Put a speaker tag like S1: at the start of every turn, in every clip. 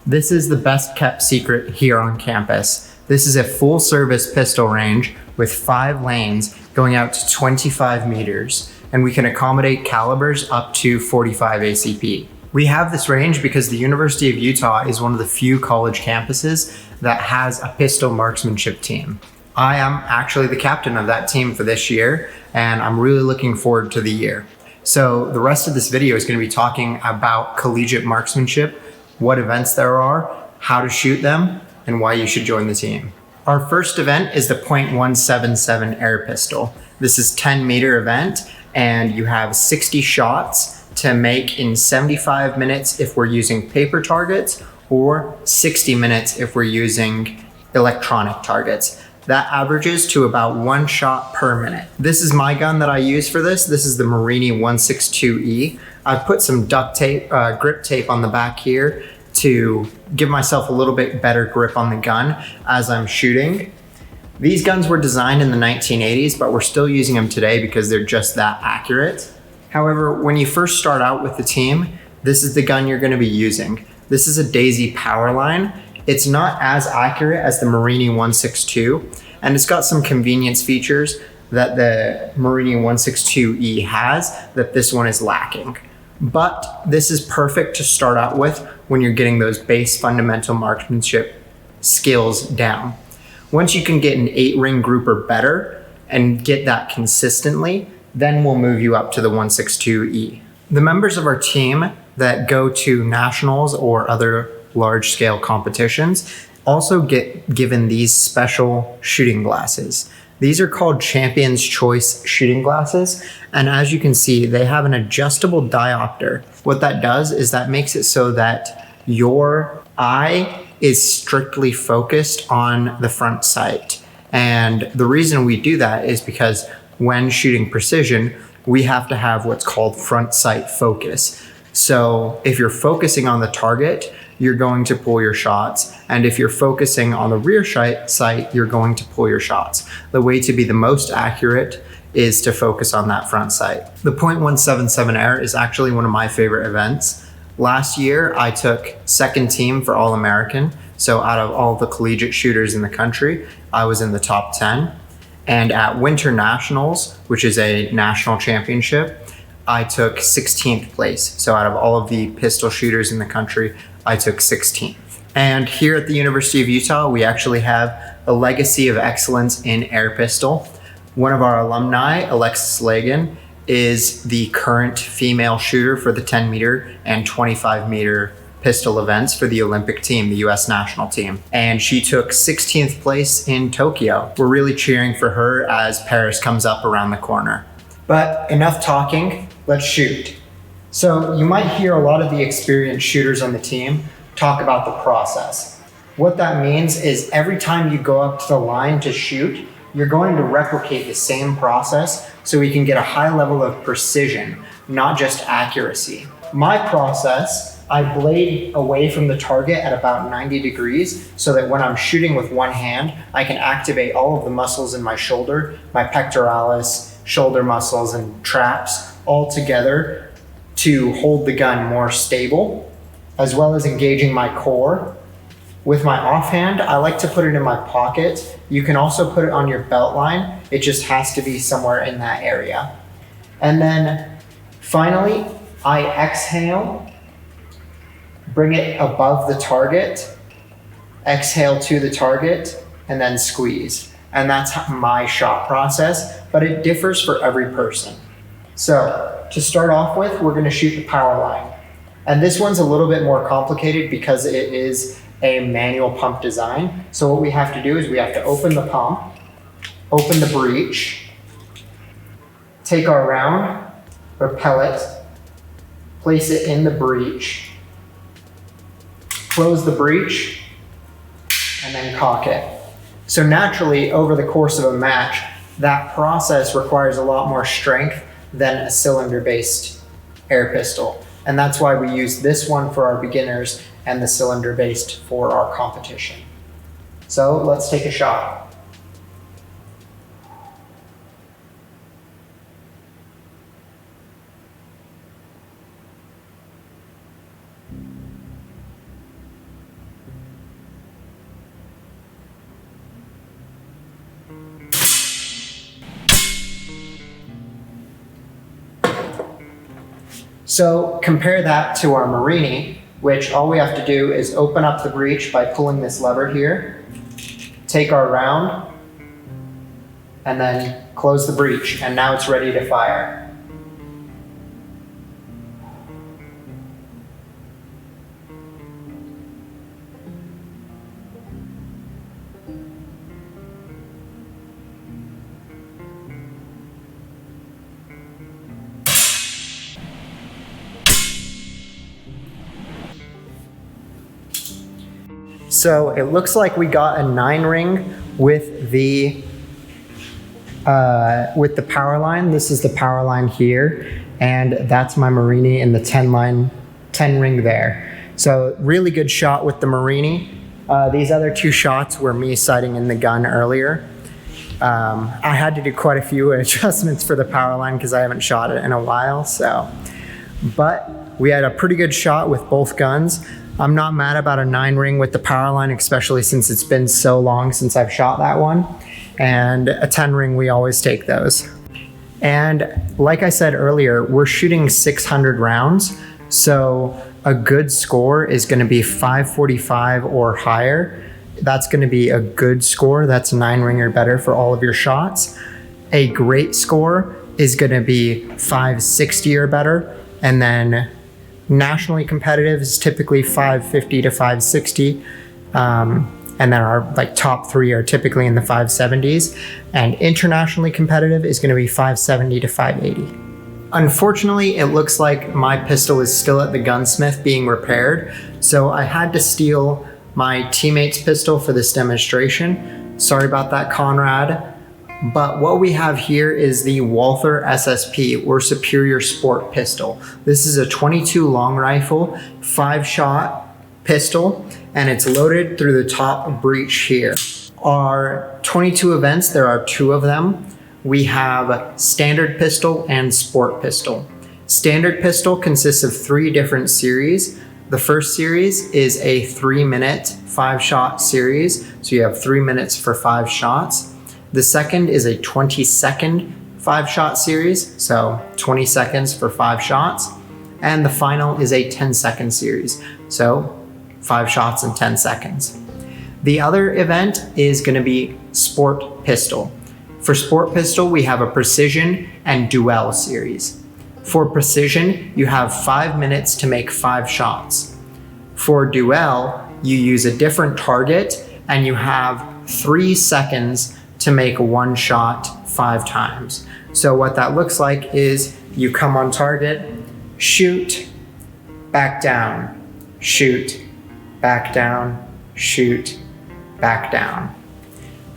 S1: This is the best kept secret here on campus. This is a full service pistol range with 5 lanes going out to 25 meters, and we can accommodate calibers up to 45 ACP. We have this range because the University of Utah is one of the few college campuses that has a pistol marksmanship team. I am actually the captain of that team for this year, and I'm really looking forward to the year. So the rest of this video is going to be talking about collegiate marksmanship, what events there are, how to shoot them, and why you should join the team. Our first event is the .177 air pistol. This is a 10-meter event, and you have 60 shots to make in 75 minutes if we're using paper targets, or 60 minutes if we're using electronic targets. That averages to about 1 shot per minute. This is my gun that I use for this. This is the Marini 162E. I've put some duct tape, grip tape on the back here to give myself a little bit better grip on the gun as I'm shooting. These guns were designed in the 1980s, but we're still using them today because they're just that accurate. However, when you first start out with the team, this is the gun you're gonna be using. This is a Daisy Powerline. It's not as accurate as the Marini 162, and it's got some convenience features that the Marini 162E has that this one is lacking. But this is perfect to start out with when you're getting those base fundamental marksmanship skills down. Once you can get an 8-ring group or better and get that consistently, then we'll move you up to the 162E. The members of our team that go to nationals or other large-scale competitions also get given these special shooting glasses. These are called Champion's Choice shooting glasses, and as you can see, they have an adjustable diopter. What that does is that makes it so that your eye is strictly focused on the front sight. And the reason we do that is because when shooting precision, we have to have what's called front sight focus. So if you're focusing on the target, you're going to pull your shots. And if you're focusing on the rear sight, you're going to pull your shots. The way to be the most accurate is to focus on that front sight. The .177 Air is actually one of my favorite events. Last year, I took second team for All-American. So out of all the collegiate shooters in the country, I was in the top 10. And at Winter Nationals, which is a national championship, I took 16th place. So out of all of the pistol shooters in the country, I took 16th. And here at the University of Utah, we actually have a legacy of excellence in air pistol. One of our alumni, Alexis Lagan, is the current female shooter for the 10-meter and 25-meter pistol events for the Olympic team, the US national team. And she took 16th place in Tokyo. We're really cheering for her as Paris comes up around the corner. But enough talking, let's shoot. So you might hear a lot of the experienced shooters on the team talk about the process. What that means is every time you go up to the line to shoot, you're going to replicate the same process so we can get a high level of precision, not just accuracy. My process, I blade away from the target at about 90 degrees so that when I'm shooting with one hand, I can activate all of the muscles in my shoulder, my pectoralis, shoulder muscles, and traps all together to hold the gun more stable, as well as engaging my core. With my offhand, I like to put it in my pocket. You can also put it on your belt line. It just has to be somewhere in that area. And then finally, I exhale, bring it above the target, exhale to the target, and then squeeze. And that's my shot process, but it differs for every person. So to start off with, we're gonna shoot the power line. And this one's a little bit more complicated because it is a manual pump design. So what we have to do is we have to open the pump, open the breech, take our round or pellet, place it in the breech, close the breech, and then cock it. So naturally, over the course of a match, that process requires a lot more strength than a cylinder-based air pistol. And that's why we use this one for our beginners and the cylinder-based for our competition. So let's take a shot. So compare that to our Marini, which all we have to do is open up the breech by pulling this lever here, take our round, and then close the breech, and now it's ready to fire. So it looks like we got a 9-ring with the power line. This is the power line here, and that's my Marini in the 10 ring there. So really good shot with the Marini. These other 2 shots were me sighting in the gun earlier. I had to do quite a few adjustments for the power line because I haven't shot it in a while. But we had a pretty good shot with both guns. I'm not mad about a 9-ring with the power line, especially since it's been so long since I've shot that one. And a 10-ring, we always take those. And like I said earlier, we're shooting 600 rounds. So a good score is going to be 545 or higher. That's going to be a good score. That's 9-ring or better for all of your shots. A great score is going to be 560 or better. And then nationally competitive is typically 550 to 560. And then our top 3 are typically in the 570s. And internationally competitive is going to be 570 to 580. Unfortunately, it looks like my pistol is still at the gunsmith being repaired. So I had to steal my teammate's pistol for this demonstration. Sorry about that, Conrad. But what we have here is the Walther SSP, or Superior Sport Pistol. This is a 22 long rifle, 5-shot pistol, and it's loaded through the top breech here. Our 22 events, there are 2 of them. We have Standard Pistol and Sport Pistol. Standard Pistol consists of 3 different series. The first series is a 3-minute 5-shot series, so you have 3 minutes for 5 shots. The second is a 20-second 5-shot series, so 20 seconds for 5 shots. And the final is a 10-second series, so 5 shots in 10 seconds. The other event is going to be Sport Pistol. For Sport Pistol, we have a Precision and Duel series. For Precision, you have 5 minutes to make 5 shots. For Duel, you use a different target and you have 3 seconds to make 1 shot 5 times. So what that looks like is you come on target, shoot, back down, shoot, back down, shoot, back down.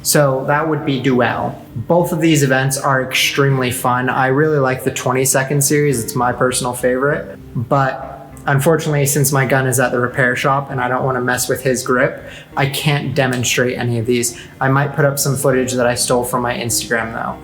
S1: So that would be Duel. Both of these events are extremely fun. I really like the 20-second series. It's my personal favorite. But unfortunately, since my gun is at the repair shop and I don't want to mess with his grip, I can't demonstrate any of these. I might put up some footage that I stole from my Instagram though.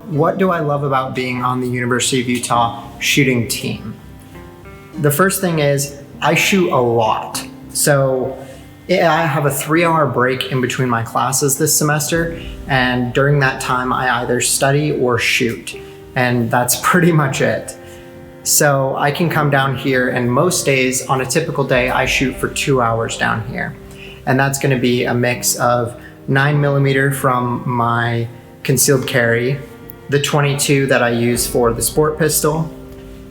S1: What do I love about being on the University of Utah shooting team? The first thing is I shoot a lot. So I have a 3-hour break in between my classes this semester, and during that time I either study or shoot, and that's pretty much it. So I can come down here, and most days on a typical day I shoot for 2 hours down here, and that's going to be a mix of 9mm from my concealed carry, the 22 that I use for the sport pistol,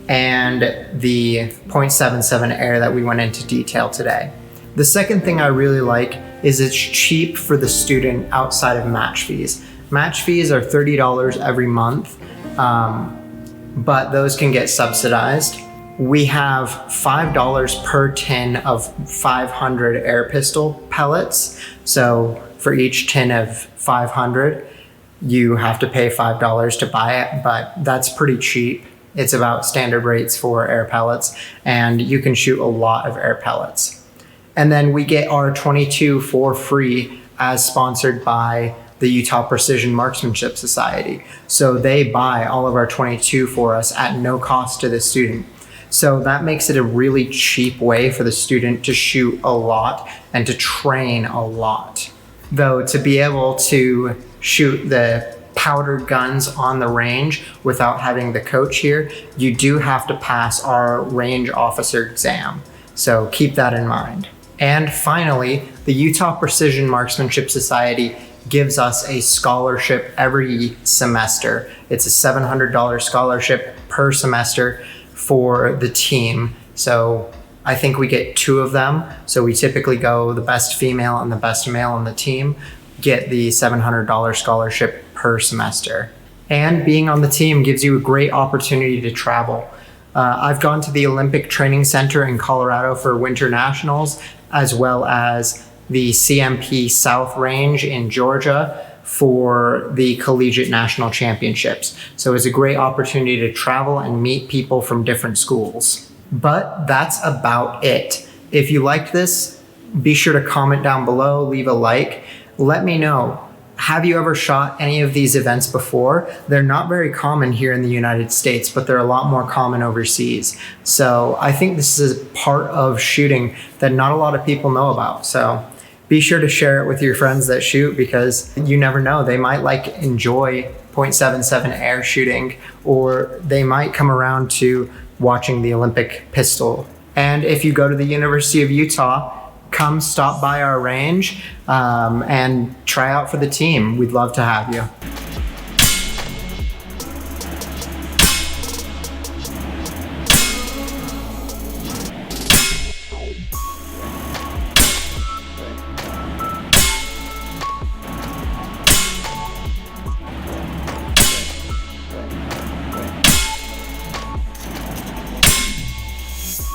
S1: and the .77 air that we went into detail today. The second thing I really like is it's cheap for the student outside of match fees. Match fees are $30 every month, but those can get subsidized. We have $5 per tin of 500 air pistol pellets. So for each tin of 500, you have to pay $5 to buy it, but that's pretty cheap. It's about standard rates for air pellets, and you can shoot a lot of air pellets. And then we get our 22 for free as sponsored by the Utah Precision Marksmanship Society. So they buy all of our 22 for us at no cost to the student. So that makes it a really cheap way for the student to shoot a lot and to train a lot. Though to be able to shoot the powdered guns on the range without having the coach here, you do have to pass our range officer exam. So keep that in mind. And finally, the Utah Precision Marksmanship Society gives us a scholarship every semester. It's a $700 scholarship per semester for the team. So I think we get 2 of them. So we typically go the best female and the best male on the team get the $700 scholarship per semester. And being on the team gives you a great opportunity to travel. I've gone to the Olympic Training Center in Colorado for Winter Nationals, as well as the CMP South Range in Georgia for the Collegiate National Championships. So it's a great opportunity to travel and meet people from different schools. But that's about it. If you liked this, be sure to comment down below, leave a like. Let me know, have you ever shot any of these events before? They're not very common here in the United States, but they're a lot more common overseas. So I think this is a part of shooting that not a lot of people know about. So be sure to share it with your friends that shoot, because you never know, they might enjoy .77 air shooting, or they might come around to watching the Olympic pistol. And if you go to the University of Utah, come stop by our range and try out for the team. We'd love to have you.